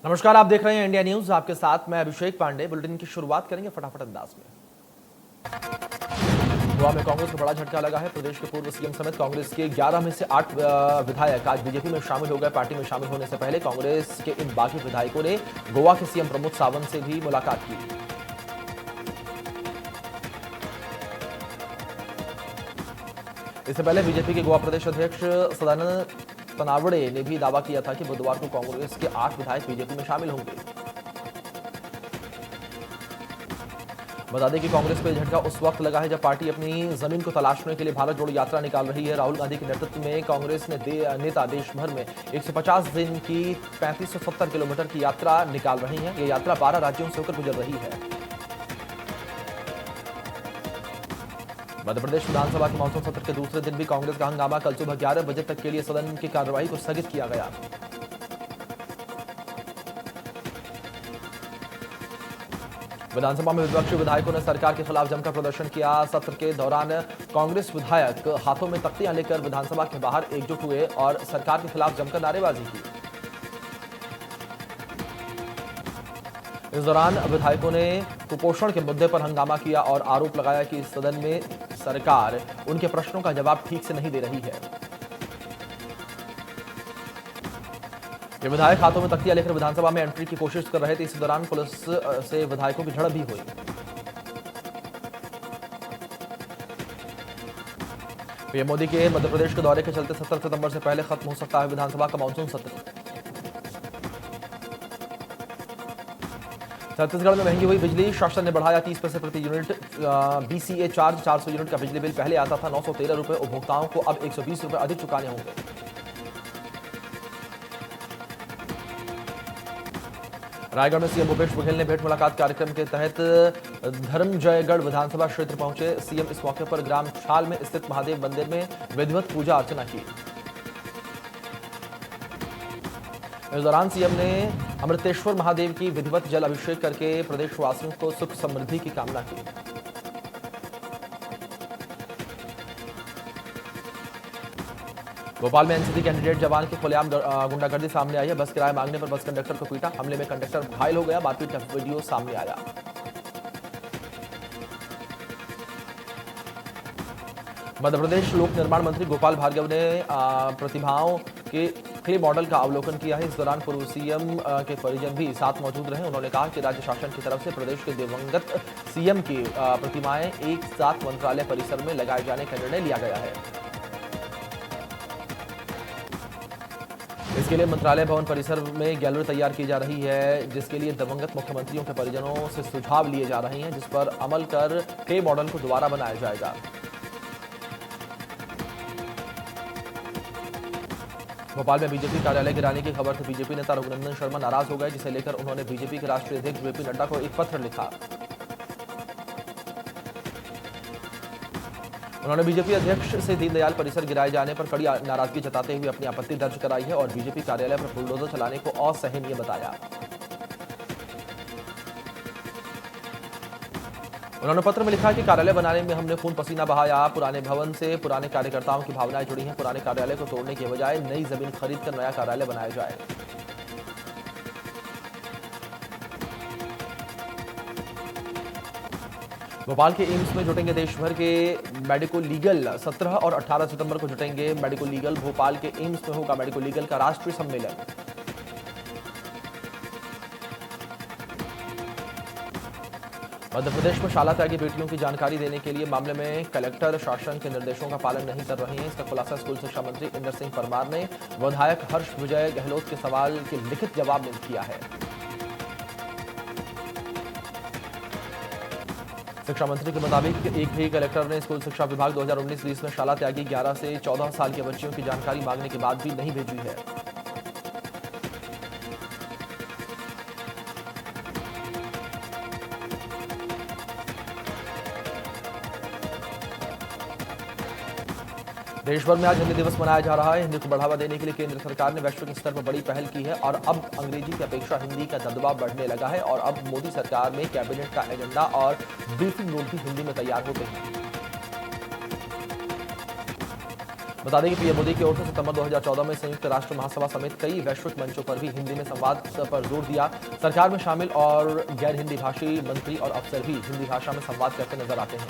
नमस्कार, आप देख रहे हैं इंडिया न्यूज। आपके साथ मैं अभिषेक पांडे। बुलेटिन की शुरुआत करेंगे फटाफट अंदाज में। गोवा में कांग्रेस को बड़ा झटका लगा है। प्रदेश के पूर्व सीएम समेत कांग्रेस के 11 में से 8 विधायक आज बीजेपी में शामिल हो गए। पार्टी में शामिल होने से पहले कांग्रेस के इन बागी विधायकों ने गोवा के सीएम प्रमोद सावंत से भी मुलाकात की। इससे पहले बीजेपी के गोवा प्रदेश अध्यक्ष सदानंद तनावड़े ने भी दावा किया था कि बुधवार को कांग्रेस के 8 विधायक बीजेपी में शामिल होंगे। बता दें कि कांग्रेस पर झटका उस वक्त लगा है जब पार्टी अपनी जमीन को तलाशने के लिए भारत जोड़ो यात्रा निकाल रही है। राहुल गांधी के नेतृत्व में कांग्रेस नेता देश भर में 150 दिन की 3570 किलोमीटर की यात्रा निकाल रही है। यह यात्रा 12 राज्यों से होकर गुजर रही है। मध्य प्रदेश विधानसभा के मानसून सत्र के दूसरे दिन भी कांग्रेस का हंगामा। कल सुबह 11 बजे तक के लिए सदन की कार्यवाही को स्थगित किया गया। विधानसभा में विपक्षी विधायकों ने सरकार के खिलाफ जमकर प्रदर्शन किया। सत्र के दौरान कांग्रेस विधायक हाथों में तख्तियां लेकर विधानसभा के बाहर एकजुट हुए और सरकार के खिलाफ जमकर नारेबाजी की। इस दौरान विधायकों ने कुपोषण के मुद्दे पर हंगामा किया और आरोप लगाया कि सदन में सरकार उनके प्रश्नों का जवाब ठीक से नहीं दे रही है। ये विधायक हाथों में तख्तियां लेकर विधानसभा में एंट्री की कोशिश कर रहे थे। इस दौरान पुलिस से विधायकों की झड़प भी हुई। पीएम मोदी के मध्य प्रदेश के दौरे के चलते 17 सितंबर से पहले खत्म हो सकता है विधानसभा का मानसून सत्र। छत्तीसगढ़ में महंगी हुई बिजली। शासन ने बढ़ाया 30 पैसे प्रति यूनिट बीसीए चार्ज। 400 यूनिट का बिजली बिल पहले आता था 913 रुपए। उपभोक्ताओं को अब 120 रुपए अधिक चुकाने होंगे। रायगढ़ में सीएम भूपेश बघेल ने भेंट मुलाकात कार्यक्रम के तहत धर्मजयगढ़ विधानसभा क्षेत्र पहुंचे। सीएम इस मौके पर ग्राम छाल में स्थित महादेव मंदिर में विधिवत पूजा अर्चना की। इस दौरान सीएम ने अमृतेश्वर महादेव की विधिवत जल अभिषेक करके प्रदेशवासियों को सुख समृद्धि की कामना की। भोपाल में एनसीपी कैंडिडेट जवान की खुलेआम गुंडागर्दी सामने आई है। बस किराया मांगने पर बस कंडक्टर को पीटा। हमले में कंडक्टर घायल हो गया। मारपीट का वीडियो सामने आया। मध्य प्रदेश लोक निर्माण मंत्री गोपाल भार्गव ने प्रतिभाओं के क्ले मॉडल का अवलोकन किया है। इस दौरान पूर्व सीएम के परिजन भी साथ मौजूद रहे। उन्होंने कहा कि राज्य शासन की तरफ से प्रदेश के दिवंगत सीएम की प्रतिमाएं एक साथ मंत्रालय परिसर में लगाए जाने का निर्णय लिया गया है। इसके लिए मंत्रालय भवन परिसर में गैलरी तैयार की जा रही है, जिसके लिए दिवंगत मुख्यमंत्रियों के परिजनों से सुझाव लिए जा रहे हैं, जिस पर अमल कर क्ले मॉडल को दोबारा बनाया जाएगा। भोपाल में बीजेपी कार्यालय गिराने की खबर से बीजेपी नेता रघुनंदन शर्मा नाराज हो गए, जिसे लेकर उन्होंने बीजेपी के राष्ट्रीय अध्यक्ष जेपी नड्डा को एक पत्र लिखा। उन्होंने बीजेपी अध्यक्ष से दीनदयाल परिसर गिराए जाने पर कड़ी नाराजगी जताते हुए अपनी आपत्ति दर्ज कराई है और बीजेपी कार्यालय पर बुलडोजर चलाने को असहनीय बताया। उन्होंने पत्र में लिखा कि कार्यालय बनाने में हमने खून पसीना बहाया। पुराने भवन से पुराने कार्यकर्ताओं की भावनाएं जुड़ी हैं। पुराने कार्यालय को तोड़ने के बजाय नई जमीन खरीदकर नया कार्यालय बनाया जाए। भोपाल के एम्स में जुटेंगे देश भर के मेडिको लीगल। 17 और 18 सितंबर को जुटेंगे मेडिको लीगल। भोपाल के एम्स में होगा मेडिको लीगल का राष्ट्रीय सम्मेलन। मध्य प्रदेश में शाला त्यागी बेटियों की जानकारी देने के लिए मामले में कलेक्टर शासन के निर्देशों का पालन नहीं कर रहे हैं। इसका खुलासा स्कूल शिक्षा मंत्री इंदर सिंह परमार ने विधायक हर्ष विजय गहलोत के सवाल के लिखित जवाब में किया है। शिक्षा मंत्री के मुताबिक एक भी कलेक्टर ने स्कूल शिक्षा विभाग 2019-20 में शाला त्यागी 11 से 14 साल के बच्चियों की जानकारी मांगने के बाद भी नहीं भेजी है। देश भर में आज हिंदी दिवस मनाया जा रहा है। हिंदी को बढ़ावा देने के लिए केंद्र सरकार ने वैश्विक स्तर पर बड़ी पहल की है और अब अंग्रेजी की अपेक्षा हिंदी का दबदबा बढ़ने लगा है और अब मोदी सरकार में कैबिनेट का एजेंडा और ब्रीफिंग नोट भी हिंदी में तैयार होते हैं। बता दें कि पीएम मोदी की ओर से सितंबर 2014 में संयुक्त राष्ट्र महासभा समेत कई वैश्विक मंचों पर भी हिंदी में संवाद पर जोर दिया। सरकार में शामिल और गैर हिंदी भाषी मंत्री और अफसर भी हिंदी भाषा में संवाद करते नजर आते हैं।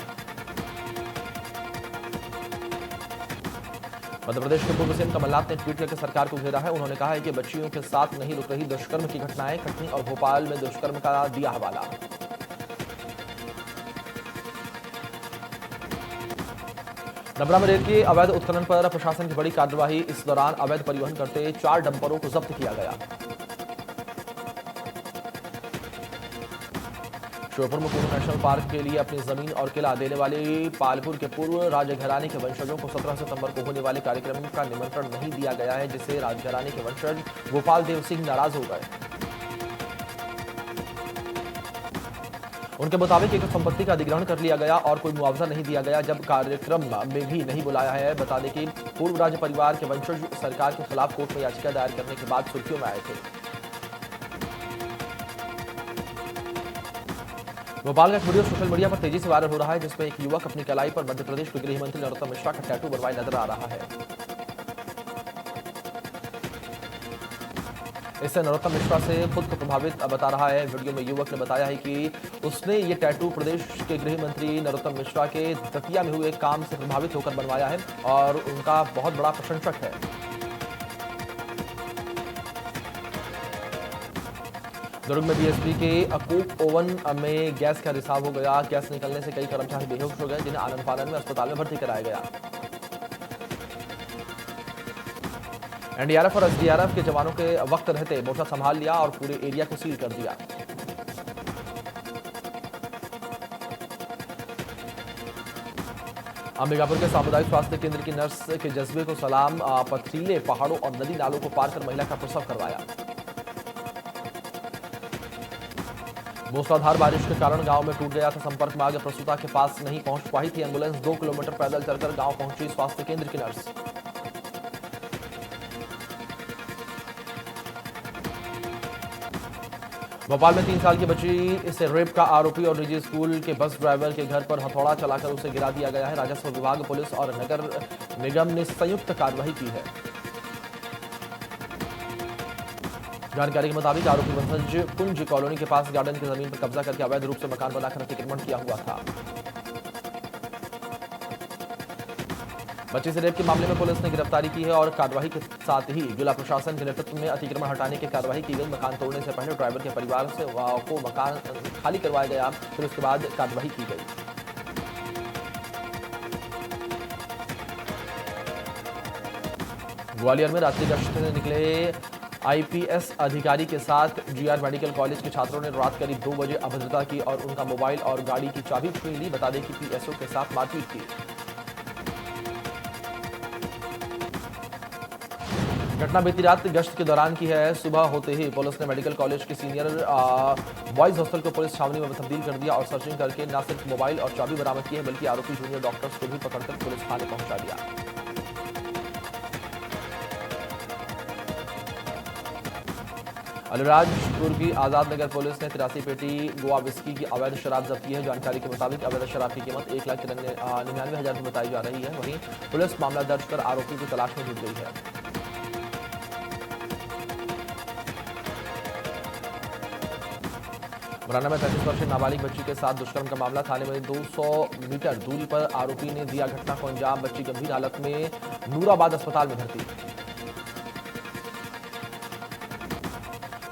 मध्य प्रदेश के पूर्व सीएम कमलनाथ ने ट्वीट करके सरकार को घेरा है। उन्होंने कहा है कि बच्चियों के साथ नहीं रुक रही दुष्कर्म की घटनाएं, कटनी और भोपाल में दुष्कर्म का दिया हवाला। डबरा में रेल के अवैध उत्खनन पर प्रशासन की बड़ी कार्रवाई। इस दौरान अवैध परिवहन करते 4 डंपरों को जब्त किया गया। श्योपुर में पूर्व नेशनल पार्क के लिए अपनी जमीन और किला देने वाले पालपुर के पूर्व राजघराने के वंशजों को 17 सितंबर को होने वाले कार्यक्रम का निमंत्रण नहीं दिया गया है, जिससे राजघराने के वंशज गोपाल देव सिंह नाराज हो गए। उनके मुताबिक एक संपत्ति का अधिग्रहण कर लिया गया और कोई मुआवजा नहीं दिया गया, जब कार्यक्रम में भी नहीं बुलाया है। बता दें कि पूर्व राज परिवार के वंशज सरकार के खिलाफ कोर्ट में याचिका दायर करने के बाद सुर्खियों में आए थे। भोपाल का एक वीडियो सोशल मीडिया पर तेजी से वायरल हो रहा है, जिसमें एक युवक अपनी कलाई पर मध्य प्रदेश के गृह मंत्री नरोत्तम मिश्रा का टैटू बनवाए नजर आ रहा है। इससे नरोत्तम मिश्रा से खुद को प्रभावित बता रहा है। वीडियो में युवक ने बताया है कि उसने ये टैटू प्रदेश के गृह मंत्री नरोत्तम मिश्रा के दतिया में हुए काम से प्रभावित होकर बनवाया है और उनका बहुत बड़ा प्रशंसक है। दुर्ग में बीएसपी के कोक ओवन में गैस का रिसाव हो गया। गैस निकलने से कई कर्मचारी बेहोश हो गए, जिन्हें आनंद फानन में अस्पताल में भर्ती कराया गया। एनडीआरएफ और एसडीआरएफ के जवानों के वक्त रहते मोर्चा संभाल लिया और पूरे एरिया को सील कर दिया। अंबिकापुर के सामुदायिक स्वास्थ्य केंद्र की नर्स के जज्बे को सलाम। पथरीले पहाड़ों और नदी नालों को पार कर महिला का प्रसव करवाया। मूसलाधार बारिश के कारण गांव में टूट गया था संपर्क मार्ग। प्रसूता के पास नहीं पहुंच पाई थी एम्बुलेंस। 2 किलोमीटर पैदल चलकर गांव पहुंची स्वास्थ्य केंद्र की नर्स। भोपाल में 3 साल की बच्ची से रेप का आरोपी और निजी स्कूल के बस ड्राइवर के घर पर हथौड़ा चलाकर उसे गिरा दिया गया है। राजस्व विभाग, पुलिस और नगर निगम ने संयुक्त कार्रवाई की है। जानकारी के मुताबिक आरोपी वंशज कुंज कॉलोनी के पास गार्डन की जमीन पर कब्जा करके अवैध रूप से मकान बनाकर अतिक्रमण किया हुआ था। बच्ची से रेप के मामले में पुलिस ने गिरफ्तारी की है और कार्रवाई के साथ ही जिला प्रशासन के नेतृत्व में अतिक्रमण हटाने की कार्रवाई की गई। मकान तोड़ने से पहले ड्राइवर के परिवार से को मकान खाली करवाया गया, फिर उसके बाद कार्रवाई की गई। ग्वालियर में रात्रि गश्त से निकले आईपीएस अधिकारी के साथ जीआर मेडिकल कॉलेज के छात्रों ने रात करीब 2 बजे अभद्रता की और उनका मोबाइल और गाड़ी की चाबी छीन ली। बता दें कि पीएसओ के साथ मारपीट की। घटना बीती रात गश्त के दौरान की है। सुबह होते ही पुलिस ने मेडिकल कॉलेज के सीनियर बॉयज हॉस्टल को पुलिस छावनी में तब्दील कर दिया और सर्चिंग करके न सिर्फ मोबाइल और चाबी बरामद की है, बल्कि आरोपी जूनियर डॉक्टर्स को भी पकड़कर पुलिस थाने पहुंचा दिया। अलीराजपुर की आजाद नगर पुलिस ने 83 पेटी गोवा विस्की की अवैध शराब जब्त की है। जानकारी के मुताबिक अवैध शराब की कीमत 1,99,000 बताई जा रही है। वहीं पुलिस मामला दर्ज कर आरोपी की तलाश में जुट गई है। मुरैना में 33 वर्षीय नाबालिग बच्ची के साथ दुष्कर्म का मामला। थाने में 200 मीटर दूरी पर आरोपी ने दिया घटना को अंजाम। बच्ची गंभीर हालत में नूराबाद अस्पताल में भर्ती।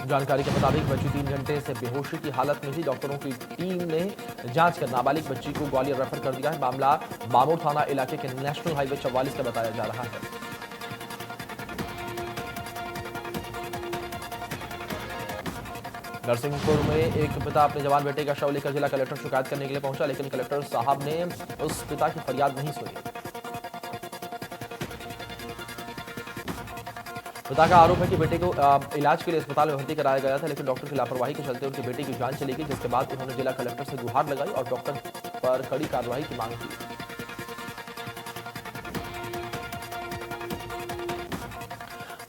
जानकारी के मुताबिक बच्ची 3 घंटे से बेहोशी की हालत में थी। डॉक्टरों की टीम ने जांच कर नाबालिग बच्ची को ग्वालियर रेफर कर दिया है। मामला मामूर थाना इलाके के नेशनल हाईवे 44 का बताया जा रहा है। नरसिंहपुर में एक पिता अपने जवान बेटे का शव लेकर जिला कलेक्टर शिकायत करने के लिए पहुंचा, लेकिन कलेक्टर साहब ने उस पिता की फरियाद नहीं सुनी। पिता का आरोप है कि बेटे को इलाज के लिए अस्पताल में भर्ती कराया गया था, लेकिन डॉक्टर की लापरवाही के चलते उनके बेटे की जान चली गई, जिसके बाद उन्होंने जिला कलेक्टर से गुहार लगाई और डॉक्टर पर कड़ी कार्रवाई की मांग की।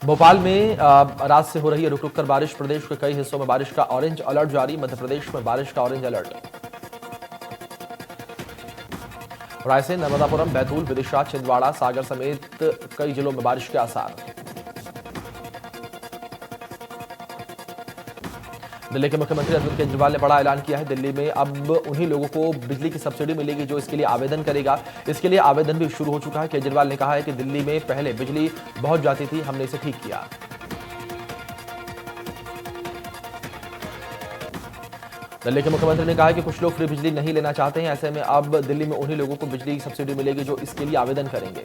भोपाल में रात से हो रही है रुक रुक कर बारिश। प्रदेश के कई हिस्सों में बारिश का ऑरेंज अलर्ट जारी। मध्य प्रदेश में बारिश का ऑरेंज अलर्ट। रायसेन, नर्मदापुरम, बैतूल, विदिशा, छिंदवाड़ा, सागर समेत कई जिलों में बारिश के आसार। दिल्ली के मुख्यमंत्री अरविंद केजरीवाल ने बड़ा ऐलान किया है। दिल्ली में अब उन्हीं लोगों को बिजली की सब्सिडी मिलेगी जो इसके लिए आवेदन करेगा। इसके लिए आवेदन भी शुरू हो चुका है। केजरीवाल ने कहा है कि दिल्ली में पहले बिजली बहुत जाती थी, हमने इसे ठीक किया। दिल्ली के मुख्यमंत्री ने कहा है कि कुछ लोग फ्री बिजली नहीं लेना चाहते हैं। ऐसे में अब दिल्ली में उन्हीं लोगों को बिजली की सब्सिडी मिलेगी जो इसके लिए आवेदन करेंगे।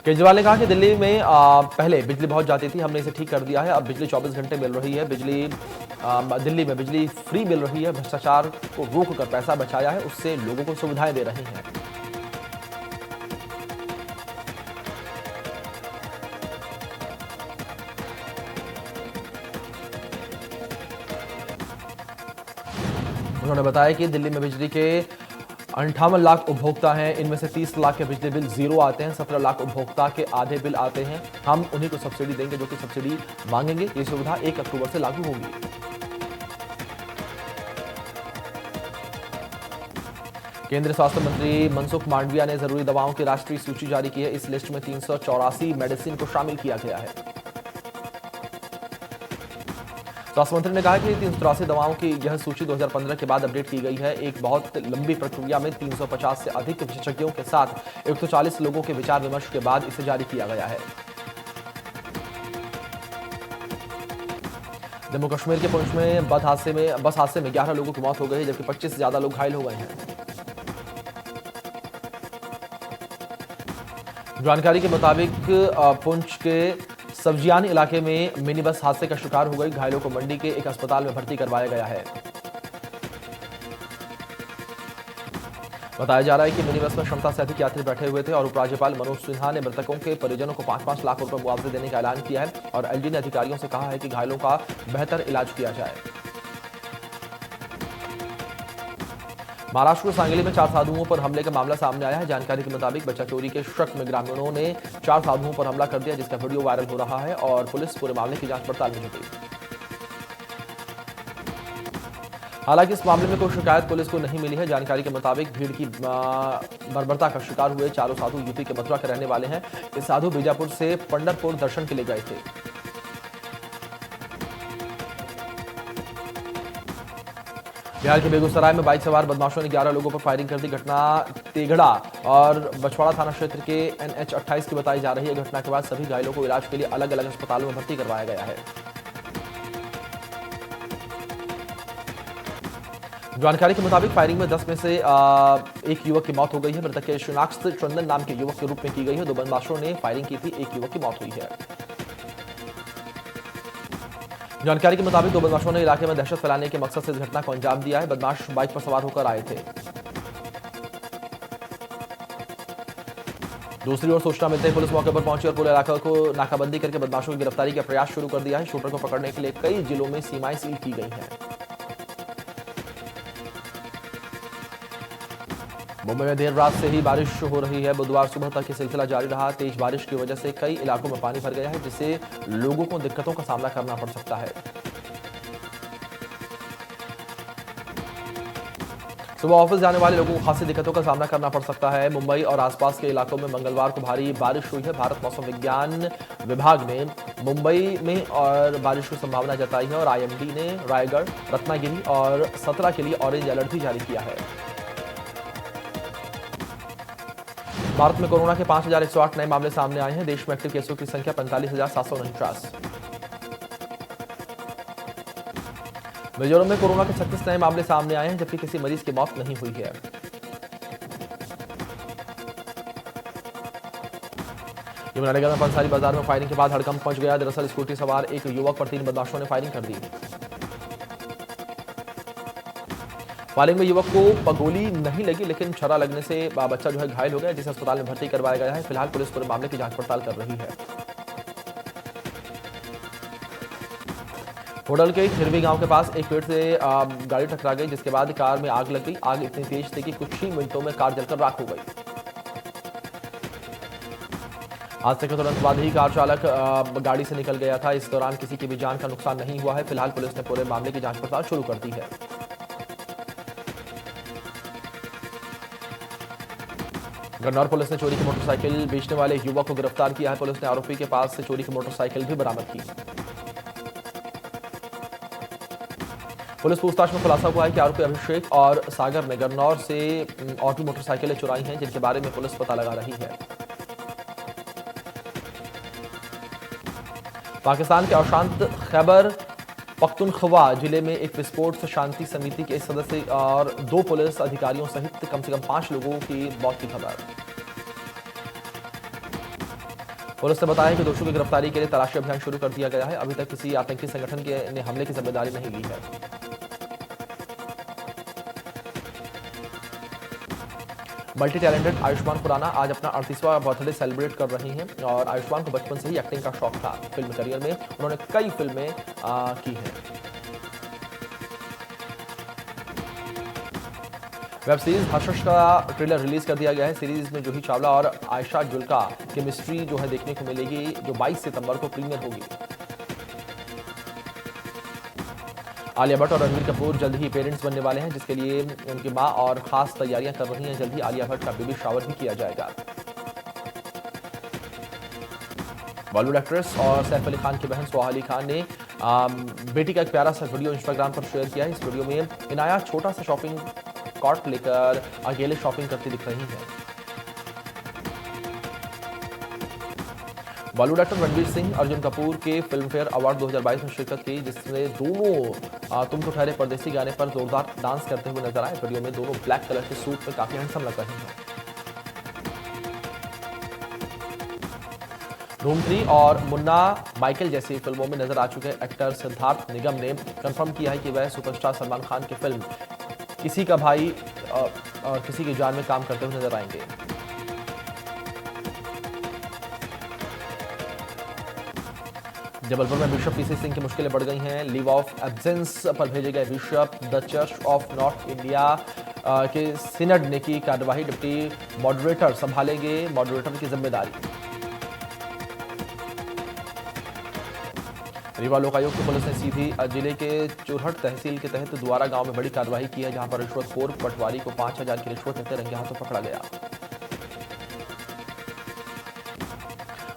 केजरीवाल ने कहा कि दिल्ली में पहले बिजली बहुत जाती थी, हमने इसे ठीक कर दिया है। अब बिजली 24 घंटे मिल रही है। दिल्ली में बिजली फ्री मिल रही है। भ्रष्टाचार को रोककर पैसा बचाया है, उससे लोगों को सुविधाएं दे रहे हैं। उन्होंने बताया कि दिल्ली में बिजली के 58 लाख उपभोक्ता हैं। इनमें से 30 लाख के बिजली बिल जीरो आते हैं। 17 लाख उपभोक्ता के आधे बिल आते हैं। हम उन्हीं को सब्सिडी देंगे जो कि सब्सिडी मांगेंगे। ये सुविधा 1 अक्टूबर से लागू होगी। केंद्रीय स्वास्थ्य मंत्री मनसुख मांडविया ने जरूरी दवाओं की राष्ट्रीय सूची जारी की है। इस लिस्ट में 384 मेडिसिन को शामिल किया गया है। स्वास्थ्य मंत्री ने कहा कि 384 दवाओं की यह सूची 2015 के बाद अपडेट की गई है। एक बहुत लंबी प्रक्रिया में 350 से अधिक विशेषज्ञों के साथ 140 लोगों के विचार विमर्श के बाद इसे जारी किया गया है। जम्मू कश्मीर के पुंछ में बस हादसे में 11 लोगों की मौत हो गई, जबकि 25 से ज्यादा लोग घायल हो गए हैं। जानकारी के मुताबिक पुंछ के सब्जियान इलाके में मिनी बस हादसे का शिकार हो गई। घायलों को मंडी के एक अस्पताल में भर्ती करवाया गया है। बताया जा रहा है कि मिनी बस में क्षमता से अधिक यात्री बैठे हुए थे और उपराज्यपाल मनोज सिन्हा ने मृतकों के परिजनों को 5-5 लाख रुपए मुआवजे देने का ऐलान किया है और एलडी ने अधिकारियों से कहा है कि घायलों का बेहतर इलाज किया जाए। महाराष्ट्र के सांगली में 4 साधुओं पर हमले का मामला सामने आया है। जानकारी के मुताबिक बच्चा चोरी के शक में ग्रामीणों ने 4 साधुओं पर हमला कर दिया, जिसका वीडियो वायरल हो रहा है और पुलिस पूरे मामले की जांच पड़ताल में जुटी। हालांकि इस मामले में कोई शिकायत पुलिस को नहीं मिली है। जानकारी के मुताबिक भीड़ की बर्बरता का शिकार हुए चारों साधु यूपी के मथुरा के रहने वाले हैं। ये साधु बीजापुर से पंढरपुर दर्शन के लिए गए थे। बिहार के बेगूसराय में बाइक सवार बदमाशों ने 11 लोगों पर फायरिंग कर दी। घटना तेघड़ा और बछवाड़ा थाना क्षेत्र के NH 28 की बताई जा रही है। घटना के बाद सभी घायलों को इलाज के लिए अलग अलग अस्पतालों में भर्ती करवाया गया है। जानकारी के मुताबिक फायरिंग में 10 में से एक युवक की मौत हो गई है। मृतक की शिनाख्त चंदन नाम के युवक के रूप में की गई है। 2 बदमाशों ने फायरिंग की थी, एक युवक की मौत हुई है। जानकारी के मुताबिक 2 बदमाशों ने इलाके में दहशत फैलाने के मकसद से इस घटना को अंजाम दिया है। बदमाश बाइक पर सवार होकर आए थे। दूसरी ओर सूचना मिलते ही पुलिस मौके पर पहुंची और पूरे इलाके को नाकाबंदी करके बदमाशों की गिरफ्तारी का प्रयास शुरू कर दिया है। शूटर को पकड़ने के लिए कई जिलों में सीमाएं सील की गई हैं। मुंबई में देर रात से ही बारिश हो रही है। बुधवार सुबह तक ये सिलसिला जारी रहा। तेज बारिश की वजह से कई इलाकों में पानी भर गया है, जिससे लोगों को दिक्कतों का सामना करना पड़ सकता है। सुबह ऑफिस जाने वाले लोगों को खासी दिक्कतों का सामना करना पड़ सकता है। मुंबई और आसपास के इलाकों में मंगलवार को भारी बारिश हुई है। भारत मौसम विज्ञान विभाग ने मुंबई में और बारिश की संभावना जताई है और IMD ने रायगढ़, रत्नागिरी और सतना के लिए ऑरेंज अलर्ट भी जारी किया है। भारत में कोरोना के 5,108 नए मामले सामने आए हैं। देश में एक्टिव केसों की संख्या 45,749। मिजोरम में कोरोना के 36 नए मामले सामने आए हैं, जबकि किसी मरीज की मौत नहीं हुई है। यमुनानगर में पंसारी बाजार में फायरिंग के बाद हड़कंप मच गया। दरअसल स्कूटी सवार एक युवक पर 3 बदमाशों ने फायरिंग कर दी। फायरिंग में युवक को गोली नहीं लगी, लेकिन छर्रा लगने से बच्चा जो है घायल हो गया, जिसे अस्पताल में भर्ती करवाया गया है। फिलहाल पुलिस पूरे मामले की जांच पड़ताल कर रही है। होडल के खिरवी गांव के पास एक पेड़ से गाड़ी टकरा गई, जिसके बाद कार में आग लग गई। आग इतनी तेज थी कि कुछ ही मिनटों में कार जलकर राख हो गई। हादसे के तुरंत बाद ही कार चालक गाड़ी से निकल गया था। इस दौरान किसी की भी जान का नुकसान नहीं हुआ है। फिलहाल पुलिस ने पूरे मामले की जांच पड़ताल शुरू कर दी है। गन्नौर पुलिस ने चोरी की मोटरसाइकिल बेचने वाले युवक को गिरफ्तार किया है। पुलिस ने आरोपी के पास से चोरी की मोटरसाइकिल भी बरामद की। पुलिस पूछताछ में खुलासा हुआ है कि आरोपी अभिषेक और सागर ने गन्नौर से और भी मोटरसाइकिलें चुराई हैं, जिनके बारे में पुलिस पता लगा रही है। पाकिस्तान के अशांत खैबर पख्तूनख्वा जिले में एक विस्फोट शांति समिति के सदस्य और 2 पुलिस अधिकारियों सहित कम से कम 5 लोगों की मौत की खबर। पुलिस ने बताया कि दोषियों की गिरफ्तारी के लिए तलाशी अभियान शुरू कर दिया गया है। अभी तक किसी आतंकी संगठन ने हमले की जिम्मेदारी नहीं ली है। मल्टी टैलेंटेड आयुष्मान खुराना आज अपना 38वां बर्थडे सेलिब्रेट कर रही हैं और आयुष्मान को बचपन से ही एक्टिंग का शौक था। फिल्म करियर में उन्होंने कई फिल्में की हैं। वेब सीरीज हर्षश का ट्रेलर रिलीज कर दिया गया है। सीरीज में जूही चावला और आयशा जुल्का केमिस्ट्री जो है देखने को मिलेगी, जो 22 सितंबर को प्रीमियर होगी। आलिया भट्ट और रणबीर कपूर जल्द ही पेरेंट्स बनने वाले हैं, जिसके लिए उनकी मां और खास तैयारियां कर रही हैं। जल्द ही आलिया भट्ट का बेबी शावर भी किया जाएगा। बॉलीवुड एक्ट्रेस और सैफ अली खान की बहन सोहा अली खान ने बेटी का एक प्यारा सा वीडियो इंस्टाग्राम पर शेयर किया है। इस वीडियो में इनाया छोटा सा शॉपिंग कार्ट लेकर अकेले शॉपिंग करती दिख रही है। बॉलीवुड एक्टर रणवीर सिंह अर्जुन कपूर के फिल्म फेयर अवार्ड 2022 में शिरकत की, जिसमें दोनों तुम तो ठहरे परदेसी गाने पर जोरदार डांस करते हुए नजर आए। वीडियो में दोनों ब्लैक कलर के सूट में काफी हैंडसम लग रहे हैं। धूम 3 और मुन्ना माइकल जैसी फिल्मों में नजर आ चुके एक्टर सिद्धार्थ निगम ने कंफर्म किया है कि वह सुपरस्टार सलमान खान की फिल्म किसी का भाई और किसी की जान में काम करते हुए नजर आएंगे। जबलपुर में बिशप पीसी सिंह की मुश्किलें बढ़ गई हैं। लीव ऑफ एब्सेंस पर भेजे गए bishop the church of north India के सिनड ने की कार्यवाही। डिप्टी मॉडरेटर संभालेंगे मॉडरेटर की जिम्मेदारी। रीवा लोकायुक्त पुलिस ने सीधी जिले के चुरहट तहसील के तहत द्वारा गांव में बड़ी कार्रवाई की है, जहां पर रिश्वतखोर पटवारी को 5000 की रिश्वत लेते रंगे हाथों पकड़ा गया।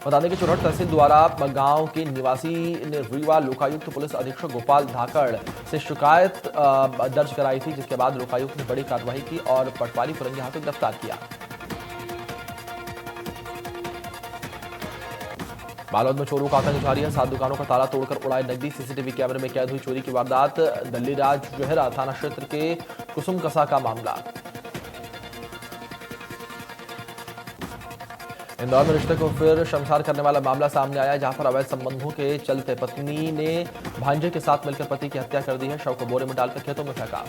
बता दें कि चुरहट तहसील द्वारा गांव के निवासी ने रीवा लोकायुक्त पुलिस अधीक्षक गोपाल धाकड़ से शिकायत दर्ज कराई थी, जिसके बाद लोकायुक्त ने बड़ी कार्रवाई की और पटवारी को रंगे हाथों गिरफ्तार किया। बालोद में चोरों का आतंक जारी है। 7 दुकानों का ताला तोड़कर उड़ाए नकदी। सीसीटीवी कैमरे में कैद हुई चोरी की वारदात। दल्लीराज जोहरा थाना क्षेत्र के कुसुम कसा का मामला। इंदौर में रिश्ते को फिर शर्मसार करने वाला मामला सामने आया, जहां पर अवैध संबंधों के चलते पत्नी ने भांजे के साथ मिलकर पति की हत्या कर दी है। शव को बोरे में डालकर खेतों में फेंका।